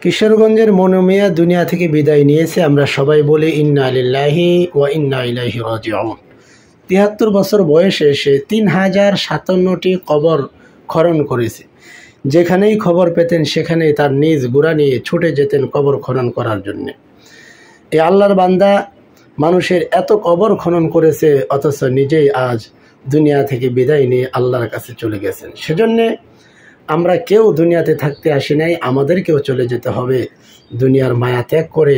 কিশোরগঞ্জের মনু মিয়া দুনিয়া থেকে বিদায় নিয়েছে। আমরা সবাই বলি ইন্না লিল্লাহি ওয়া ইন্না ইলাইহি রাজিউন। ৭৩ বছর বয়সে সে ৩,০৫৭টি কবর খনন করেছে। যেখানেই খবর পেতেন সেখানেই তার নিজ গুড়া নিয়ে ছুটে যেতেন কবর খনন করার জন্যে। এই আল্লাহর বান্দা মানুষের এত কবর খনন করেছে, অথচ নিজেই আজ দুনিয়া থেকে বিদায় নিয়ে আল্লাহর কাছে চলে গেছেন। সেজন্যে আমরা কেউ দুনিয়াতে থাকতে আসি নাই, আমাদেরকেও চলে যেতে হবে। দুনিয়ার মায়া ত্যাগ করে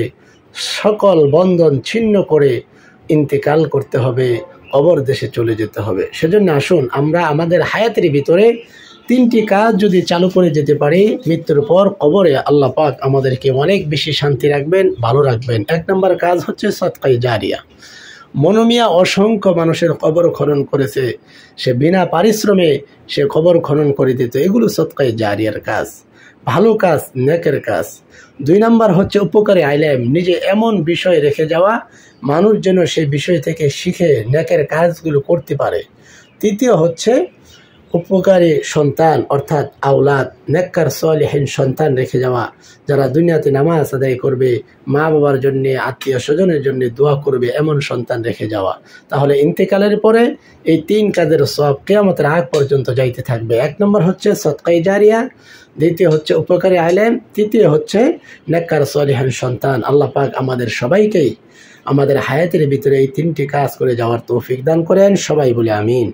সকল বন্ধন ছিন্ন করে ইন্তেকাল করতে হবে, কবর দেশে চলে যেতে হবে। সেজন্য আসুন আমরা আমাদের হায়াতের ভিতরে 3টি কাজ যদি চালু করে যেতে পারি, মৃত্যুর পর কবরে আল্লাহ পাক আমাদেরকে অনেক বেশি শান্তি রাখবেন, ভালো রাখবেন। 1 নম্বর কাজ হচ্ছে সদকায়ে জারিয়া। মনু মিয়া অসংখ্য মানুষের কবর খনন করেছে, সে বিনা পারিশ্রমে সে কবর খনন করে দিত। এগুলো সদকায়ে জারিয়ার কাজ, ভালো কাজ, নেকের কাজ। 2 নম্বর হচ্ছে উপকারী আলেম, নিজে এমন বিষয় রেখে যাওয়া মানুষ যেন সেই বিষয় থেকে শিখে নেকের কাজগুলো করতে পারে। 3য় হচ্ছে উপকারী সন্তান, অর্থাৎ আওলাদ, নেককার সলিহিন সন্তান রেখে যাওয়া, যারা দুনিয়াতে নামাজ আদায় করবে, মা বাবার জন্য, আত্মীয় স্বজনের জন্য দোয়া করবে, এমন সন্তান রেখে যাওয়া। তাহলে ইন্তেকালের পরে এই 3 কাজের সওয়াব কিয়ামতের আগ পর্যন্ত যাইতে থাকবে। 1 নম্বর হচ্ছে সদকায়ে জারিয়া, 2য় হচ্ছে উপকারী আলেম, 3য় হচ্ছে নেককার সলিহিন সন্তান। আল্লাহ পাক আমাদের সবাইকেই আমাদের হায়াতের ভিতরে এই 3টি কাজ করে যাওয়ার তৌফিক দান করেন। সবাই বলে আমিন।